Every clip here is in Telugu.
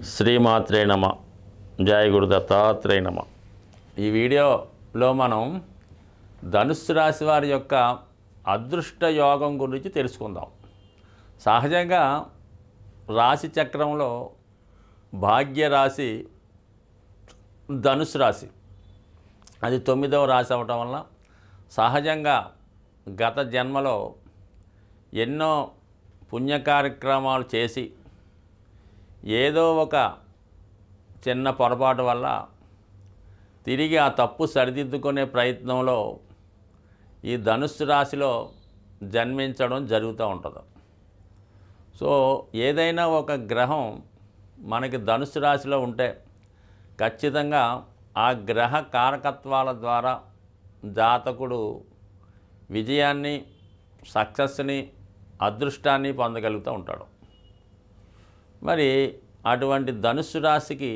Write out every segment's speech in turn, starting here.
శ్రీమాత్రే నమ. జయ గురు దత్తాత్రేయ నమ. ఈ వీడియోలో మనం ధనుస్సు రాశి వారి యొక్క అదృష్ట యోగం గురించి తెలుసుకుందాం. సహజంగా రాశి చక్రంలో భాగ్య రాశి ధనుస్సు రాశి, అది 9వ రాశి అవటం వల్ల సహజంగా గత జన్మలో ఎన్నో పుణ్య కార్యక్రమాలు చేసి ఏదో ఒక చిన్న పొరపాటు వల్ల తిరిగి ఆ తప్పు సరిదిద్దుకునే ప్రయత్నంలో ఈ ధనుస్సు రాశిలో జన్మించడం జరుగుతూ ఉంటుంది. సో ఏదైనా ఒక గ్రహం మనకి ధనుస్సు రాశిలో ఉంటే ఖచ్చితంగా ఆ గ్రహ కారకత్వాల ద్వారా జాతకుడు విజయాన్ని, సక్సెస్ని, అదృష్టాన్ని పొందగలుగుతూ ఉంటాడు. మరి అటువంటి ధనుస్సు రాశికి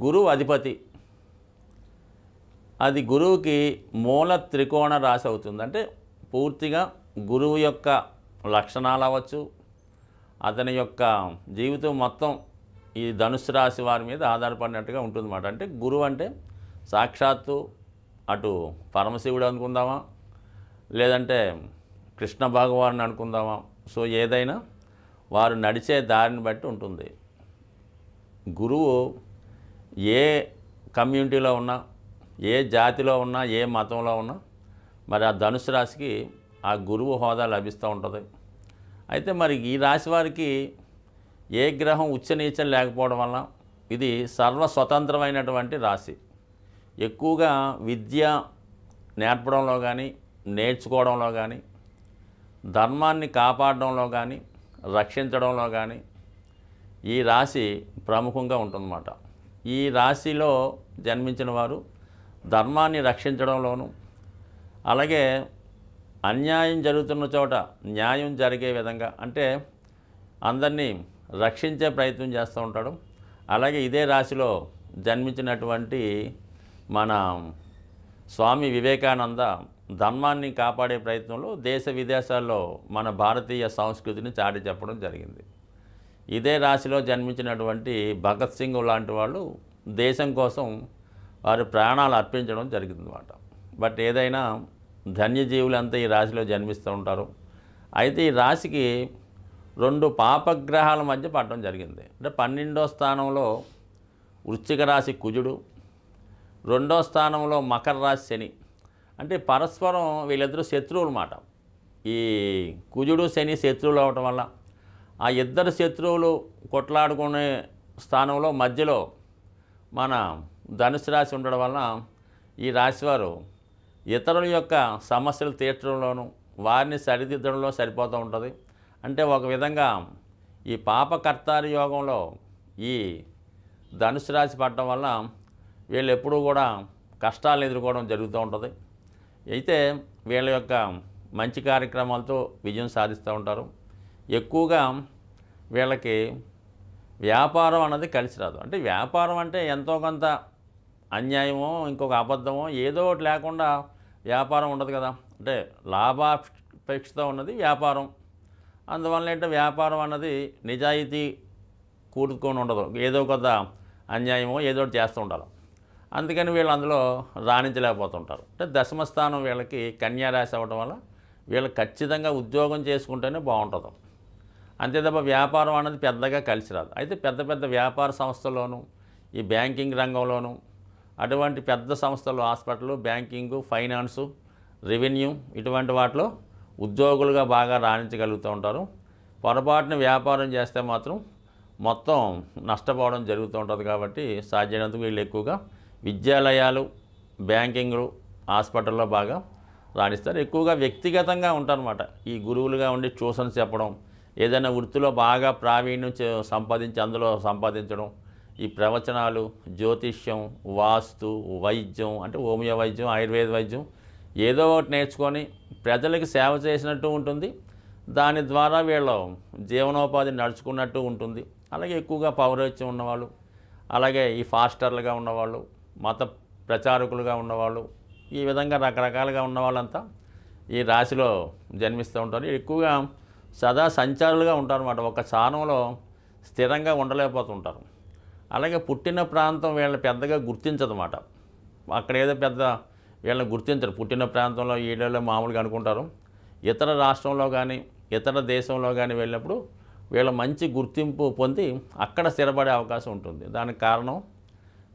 గురువు అధిపతి. అది గురువుకి మూల త్రికోణ రాశి అవుతుంది. అంటే పూర్తిగా గురువు యొక్క లక్షణాలు అవ్వచ్చు, అతని యొక్క జీవితం మొత్తం ఈ ధనుస్సు రాశి వారి మీద ఆధారపడినట్టుగా ఉంటుందన్నమాట. అంటే గురువు అంటే సాక్షాత్తు అటు పరమశివుడు అనుకుందామా, లేదంటే కృష్ణ భగవాన్ అనుకుందామా. సో ఏదైనా వారు నడిచే దారిని బట్టి ఉంటుంది. గురువు ఏ కమ్యూనిటీలో ఉన్నా, ఏ జాతిలో ఉన్నా, ఏ మతంలో ఉన్నా మరి ఆ ధనుస్సు రాశికి ఆ గురువు హోదా లభిస్తూ ఉంటుంది. అయితే మరి ఈ రాశి వారికి ఏ గ్రహం ఉచ్చనీచం లేకపోవడం వల్ల ఇది సర్వస్వతంత్రమైనటువంటి రాశి. ఎక్కువగా విద్య నేర్పడంలో కానీ, నేర్చుకోవడంలో కానీ, ధర్మాన్ని కాపాడడంలో కానీ, రక్షించడంలో కానీ ఈ రాశి ప్రముఖంగా ఉంటుందన్నమాట. ఈ రాశిలో జన్మించిన వారు ధర్మాన్ని రక్షించడంలోనూ, అలాగే అన్యాయం జరుగుతున్న చోట న్యాయం జరిగే విధంగా, అంటే అందరినీ రక్షించే ప్రయత్నం చేస్తూ ఉంటాడు. అలాగే ఇదే రాశిలో జన్మించినటువంటి మన స్వామి వివేకానంద ధర్మాన్ని కాపాడే ప్రయత్నంలో దేశ విదేశాల్లో మన భారతీయ సంస్కృతిని చాటి చెప్పడం జరిగింది. ఇదే రాశిలో జన్మించినటువంటి భగత్ సింగ్ లాంటి వాళ్ళు దేశం కోసం వారి ప్రాణాలు అర్పించడం జరిగిందన్నమాట. బట్ ఏదైనా ధన్యజీవులంతా ఈ రాశిలో జన్మిస్తూ ఉంటారు. అయితే ఈ రాశికి 2 పాపగ్రహాల మధ్య పడడం జరిగింది. అంటే 12వ స్థానంలో వృశ్చిక రాశి కుజుడు, 2వ స్థానంలో మకర రాశి శని. అంటే పరస్పరం వీళ్ళిద్దరూ శత్రువులు అన్నమాట. ఈ కుజుడు శని శత్రువులు అవటం వల్ల ఆ ఇద్దరు శత్రువులు కొట్లాడుకునే స్థానంలో మధ్యలో మన ధనుసు రాశి ఉండడం వలన ఈ రాశివారు ఇతరుల యొక్క సమస్యలు తీర్చడంలోనూ, వారిని సరిదిద్దడంలో సరిపోతూ ఉంటుంది. అంటే ఒక విధంగా ఈ పాపకర్తారి యోగంలో ఈ ధనుసు రాశి పడటం వల్ల వీళ్ళు ఎప్పుడూ కూడా కష్టాలు ఎదుర్కోవడం జరుగుతూ ఉంటుంది. అయితే వీళ్ళ యొక్క మంచి కార్యక్రమాలతో విజయం సాధిస్తూ ఉంటారు. ఎక్కువగా వీళ్ళకి వ్యాపారం అన్నది కలిసి రాదు. అంటే వ్యాపారం అంటే ఎంతో కొంత అన్యాయమో, ఇంకొక అబద్ధమో ఏదో ఒకటి లేకుండా వ్యాపారం ఉండదు కదా. అంటే లాభాపేక్షతో ఉన్నది వ్యాపారం. అందువల్ల ఏంటంటే వ్యాపారం అన్నది నిజాయితీ కూడుకొని ఉండదు. ఏదో కొంత అన్యాయమో ఏదో ఒకటి చేస్తూ ఉంటారు. అందుకని వీళ్ళు అందులో రాణించలేకపోతుంటారు. అంటే దశమస్థానం వీళ్ళకి కన్యా రాశి అవ్వడం వల్ల వీళ్ళు ఖచ్చితంగా ఉద్యోగం చేసుకుంటేనే బాగుంటుంది. అంతే తప్ప వ్యాపారం అన్నది పెద్దగా కలిసి రాదు. అయితే పెద్ద పెద్ద వ్యాపార సంస్థల్లోనూ, ఈ బ్యాంకింగ్ రంగంలోనూ, అటువంటి పెద్ద సంస్థలు, హాస్పిటల్, బ్యాంకింగు, ఫైనాన్సు, రెవెన్యూ ఇటువంటి వాటిలో ఉద్యోగులుగా బాగా రాణించగలుగుతూ ఉంటారు. పొరపాటున వ్యాపారం చేస్తే మాత్రం మొత్తం నష్టపోవడం జరుగుతూ ఉంటుంది. కాబట్టి సాధ్యమైనంత వీళ్ళు ఎక్కువగా విద్యాలయాలు, బ్యాంకింగ్లు, హాస్పిటల్లో బాగా రాణిస్తారు. ఎక్కువగా వ్యక్తిగతంగా ఉంటారన్నమాట. ఈ గురువులుగా ఉండి ట్యూషన్స్ చెప్పడం, ఏదైనా వృత్తిలో బాగా ప్రావీణ్యం సంపాదించి అందులో సంపాదించడం, ఈ ప్రవచనాలు, జ్యోతిష్యం, వాస్తు, వైద్యం, అంటే హోమియో వైద్యం, ఆయుర్వేద వైద్యం ఏదో ఒకటి నేర్చుకొని ప్రజలకి సేవ చేసినట్టు ఉంటుంది. దాని ద్వారా వీళ్ళు జీవనోపాధిని నడుచుకున్నట్టు ఉంటుంది. అలాగే ఎక్కువగా పౌరోహిత్యం ఉన్నవాళ్ళు, అలాగే ఈ ఫాస్టర్లుగా ఉన్నవాళ్ళు, మత ప్రచారకులుగా ఉన్నవాళ్ళు, ఈ విధంగా రకరకాలుగా ఉన్న వాళ్ళంతా ఈ రాశిలో జన్మిస్తూ ఉంటారు. ఎక్కువగా సదా సంచారులుగా ఉంటారన్నమాట. ఒక స్థానంలో స్థిరంగా ఉండలేకపోతుంటారు. అలాగే పుట్టిన ప్రాంతం వీళ్ళని పెద్దగా గుర్తించదన్నమాట. అక్కడ ఏదో పెద్ద వీళ్ళని గుర్తించరు. పుట్టిన ప్రాంతంలో వీళ్ళలో మామూలుగా అనుకుంటారు. ఇతర రాష్ట్రంలో కానీ ఇతర దేశంలో కానీ వెళ్ళినప్పుడు వీళ్ళ మంచి గుర్తింపు పొంది అక్కడ స్థిరపడే అవకాశం ఉంటుంది. దానికి కారణం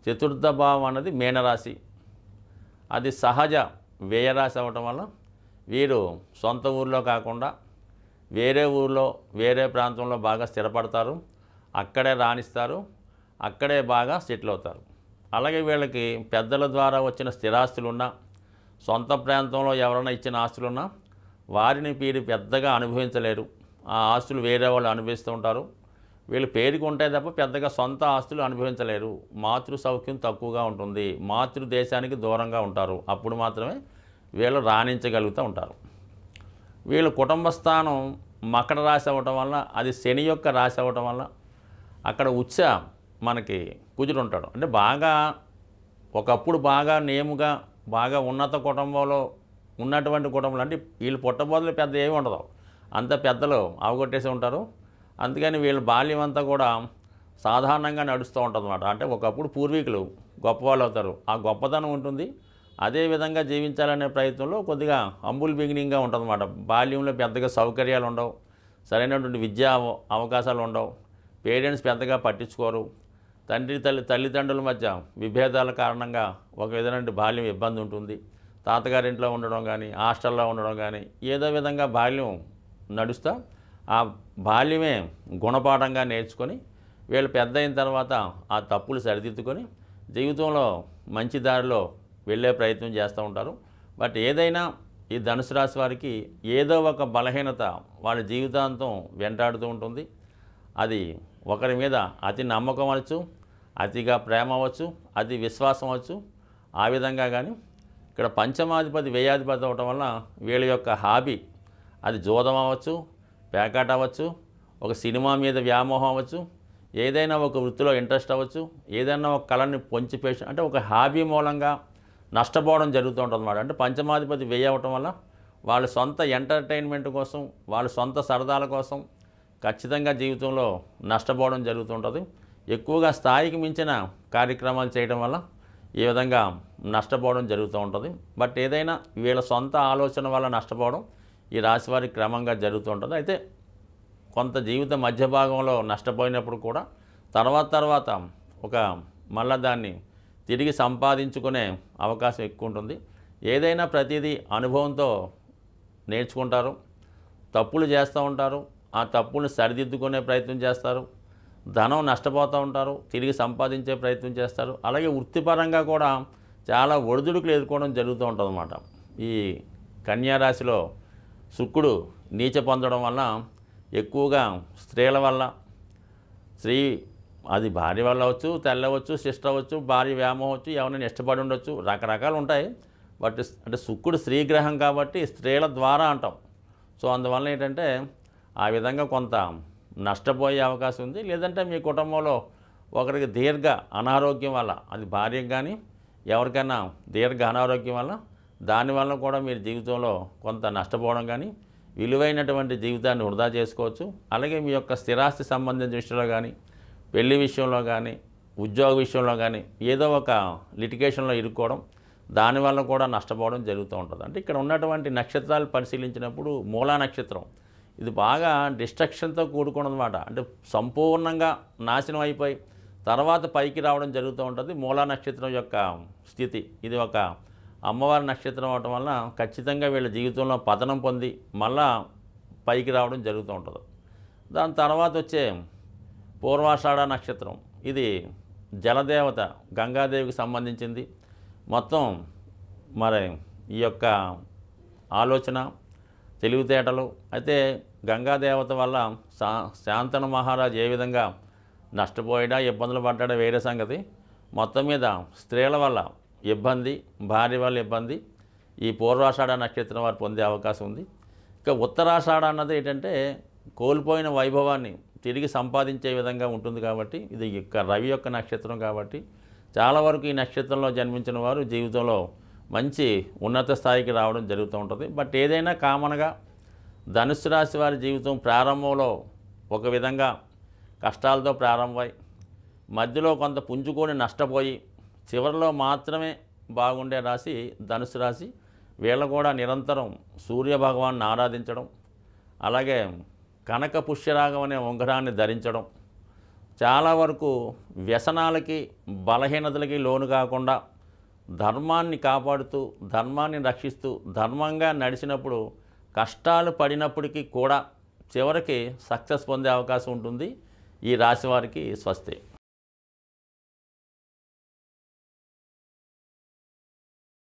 చతుర్థ భావం అన్నది మీనరాశి, అది సహజ వ్యయరాశి అవ్వటం వల్ల వీరు సొంత ఊర్లో కాకుండా వేరే ఊర్లో వేరే ప్రాంతంలో బాగా స్థిరపడతారు, అక్కడే రాణిస్తారు, అక్కడే బాగా సెటిల్ అవుతారు. అలాగే వీళ్ళకి పెద్దల ద్వారా వచ్చిన స్థిరాస్తులున్నా, సొంత ప్రాంతంలో ఎవరైనా ఇచ్చిన ఆస్తులున్నా వారిని వీరు పెద్దగా అనుభవించలేరు. ఆ ఆస్తులు వేరే వాళ్ళు అనుభవిస్తూ ఉంటారు. వీళ్ళు పేరుకు ఉంటాయి తప్ప పెద్దగా సొంత ఆస్తులు అనుభవించలేరు. మాతృ సౌఖ్యం తక్కువగా ఉంటుంది. మాతృ దేశానికి దూరంగా ఉంటారు. అప్పుడు మాత్రమే వీళ్ళు రాణించగలుగుతూ ఉంటారు. వీళ్ళ కుటుంబ స్థానం మకర రాశి అవ్వటం వల్ల, అది శని యొక్క రాశి అవ్వటం వల్ల అక్కడ ఉచ్చ మనకి కుజుడు ఉంటాడు. అంటే బాగా ఒకప్పుడు బాగా నేముగా బాగా ఉన్నత కుటుంబంలో ఉన్నటువంటి కుటుంబాలు, అంటే వీళ్ళు పుట్టబోదులు పెద్ద ఏమి ఉండదు, అంత పెద్దలు అవగొట్టేసి ఉంటారు. అందుకని వీళ్ళ బాల్యం అంతా కూడా సాధారణంగా నడుస్తూ ఉంటుంది అన్నమాట. అంటే ఒకప్పుడు పూర్వీకులు గొప్పవాళ్ళు అవుతారు, ఆ గొప్పతనం ఉంటుంది. అదేవిధంగా జీవించాలనే ప్రయత్నంలో కొద్దిగా హంబుల్ బిగినింగ్గా ఉంటుందన్నమాట. బాల్యంలో పెద్దగా సౌకర్యాలు ఉండవు, సరైనటువంటి విద్యా అవకాశాలు ఉండవు, పేరెంట్స్ పెద్దగా పట్టించుకోరు, తల్లిదండ్రుల మధ్య విభేదాల కారణంగా ఒక విధమైన బాల్యం ఇబ్బంది ఉంటుంది. తాతగారింట్లో ఉండడం కానీ హాస్టల్లో ఉండడం కానీ ఏదో విధంగా బాల్యం నడుస్తా ఆ బాల్యమే గుణపాఠంగా నేర్చుకొని వీళ్ళు పెద్ద అయిన తర్వాత ఆ తప్పులు సరిదిద్దుకొని జీవితంలో మంచి దారిలో వెళ్ళే ప్రయత్నం చేస్తూ ఉంటారు. బట్ ఏదైనా ఈ ధనుసు రాశి వారికి ఏదో ఒక బలహీనత వాళ్ళ జీవితాంతం వెంటాడుతూ ఉంటుంది. అది ఒకరి మీద అతి నమ్మకం అవ్వచ్చు, అతిగా ప్రేమ అవ్వచ్చు, అతి విశ్వాసం అవ్వచ్చు. ఆ విధంగా కానీ ఇక్కడ పంచమాధిపతి వ్యయాధిపతి అవటం వల్ల వీళ్ళ యొక్క హాబీ, అది జోదం అవ్వచ్చు, పేకాట అవ్వచ్చు, ఒక సినిమా మీద వ్యామోహం అవ్వచ్చు, ఏదైనా ఒక వృత్తిలో ఇంట్రెస్ట్ అవ్వచ్చు, ఏదైనా ఒక కళని పొంచిపేసి అంటే ఒక హాబీ మూలంగా నష్టపోవడం జరుగుతూ ఉంటుంది అన్నమాట. అంటే పంచమాధిపతి వ్యయ అవ్వటం వల్ల వాళ్ళ సొంత ఎంటర్టైన్మెంట్ కోసం, వాళ్ళ సొంత సరదాల కోసం ఖచ్చితంగా జీవితంలో నష్టపోవడం జరుగుతుంటుంది. ఎక్కువగా స్థాయికి మించిన కార్యక్రమాలు చేయడం వల్ల ఈ విధంగా నష్టపోవడం జరుగుతూ ఉంటుంది. బట్ ఏదైనా వీళ్ళ సొంత ఆలోచన వల్ల నష్టపోవడం ఈ రాశి వారికి క్రమంగా జరుగుతూ ఉంటుంది. అయితే కొంత జీవిత మధ్య భాగంలో నష్టపోయినప్పుడు కూడా తర్వాత ఒక మళ్ళా దాన్ని తిరిగి సంపాదించుకునే అవకాశం ఎక్కువ ఉంటుంది. ఏదైనా ప్రతిదీ అనుభవంతో నేర్చుకుంటారు, తప్పులు చేస్తూ ఉంటారు, ఆ తప్పులను సరిదిద్దుకునే ప్రయత్నం చేస్తారు, ధనం నష్టపోతూ ఉంటారు, తిరిగి సంపాదించే ప్రయత్నం చేస్తారు. అలాగే వృత్తిపరంగా కూడా చాలా ఒడిదుడుకులు ఎదుర్కోవడం జరుగుతూ ఉంటుంది అన్నమాట. ఈ కన్యారాశిలో శుక్రుడు నీచ పొందడం వల్ల ఎక్కువగా స్త్రీల వల్ల, అది భార్య వల్ల అవ్వచ్చు, తల్లి అవ్వచ్చు, సిస్టర్ అవ్వచ్చు, భార్య వ్యామోహం అవ్వచ్చు, ఎవరైనా ఇష్టపడి ఉండొచ్చు, రకరకాలు ఉంటాయి. బట్ అంటే శుక్రుడు స్త్రీగ్రహం కాబట్టి స్త్రీల ద్వారా అంటాం. సో అందువల్ల ఏంటంటే ఆ విధంగా కొంత నష్టపోయే అవకాశం ఉంది. లేదంటే మీ కుటుంబంలో ఒకరికి దీర్ఘ అనారోగ్యం వల్ల, అది భార్యకు కానీ ఎవరికైనా దీర్ఘ అనారోగ్యం వల్ల, దానివల్ల కూడా మీరు జీవితంలో కొంత నష్టపోవడం కానీ విలువైనటువంటి జీవితాన్ని వృధా చేసుకోవచ్చు. అలాగే మీ యొక్క స్థిరాస్తి సంబంధించిన విషయంలో కానీ, పెళ్లి విషయంలో కానీ, ఉద్యోగ విషయంలో కానీ ఏదో ఒక లిటిగేషన్లో ఇరుక్కోవడం, దానివల్ల కూడా నష్టపోవడం జరుగుతూ ఉంటుంది. అంటే ఇక్కడ ఉన్నటువంటి నక్షత్రాలు పరిశీలించినప్పుడు మూలా నక్షత్రం ఇది బాగా డిస్ట్రక్షన్తో కూడుకున్నదన్నమాట. అంటే సంపూర్ణంగా నాశనం అయిపోయి తర్వాత పైకి రావడం జరుగుతూ ఉంటుంది మూలా నక్షత్రం యొక్క స్థితి. ఇది ఒక అమ్మవారి నక్షత్రం అవటం వల్ల ఖచ్చితంగా వీళ్ళ జీవితంలో పతనం పొంది మళ్ళా పైకి రావడం జరుగుతూ ఉంటుంది. దాని తర్వాత వచ్చే పూర్వాషాఢ నక్షత్రం, ఇది జలదేవత గంగాదేవికి సంబంధించింది. మొత్తం మరి ఈ యొక్క ఆలోచన, తెలివితేటలు, అయితే గంగాదేవత వల్ల శాంతను మహారాజు ఏ విధంగా నష్టపోయాడా, ఇబ్బందులు పడ్డాడా వేరే సంగతి. మొత్తం మీద స్త్రీల వల్ల ఇబ్బంది, భార్య వల్ల ఇబ్బంది ఈ పూర్వాషాఢ నక్షత్రం వారు పొందే అవకాశం ఉంది. ఇక ఉత్తరాషాఢ అన్నది ఏంటంటే కోల్పోయిన వైభవాన్ని తిరిగి సంపాదించే విధంగా ఉంటుంది కాబట్టి, ఇది రవి యొక్క నక్షత్రం కాబట్టి చాలా వరకు ఈ నక్షత్రంలో జన్మించిన వారు జీవితంలో మంచి ఉన్నత స్థాయికి రావడం జరుగుతూ ఉంటుంది. బట్ ఏదైనా కామన్గా ధనుస్సు రాశి వారి జీవితం ప్రారంభంలో ఒక విధంగా కష్టాలతో ప్రారంభమై మధ్యలో కొంత పుంజుకొని నష్టపోయి చివరిలో మాత్రమే బాగుండే రాశి ధనుసు రాశి. వీళ్ళు కూడా నిరంతరం సూర్యభగవాన్ని ఆరాధించడం, అలాగే కనక పుష్యరాగం అనే ఉంగరాన్ని ధరించడం, చాలా వరకు వ్యసనాలకి బలహీనతలకి లోను కాకుండా ధర్మాన్ని కాపాడుతూ ధర్మాన్ని రక్షిస్తూ ధర్మంగా నడిచినప్పుడు కష్టాలు పడినప్పటికీ కూడా చివరికి సక్సెస్ పొందే అవకాశం ఉంటుంది. ఈ రాశి వారికి స్వస్తి.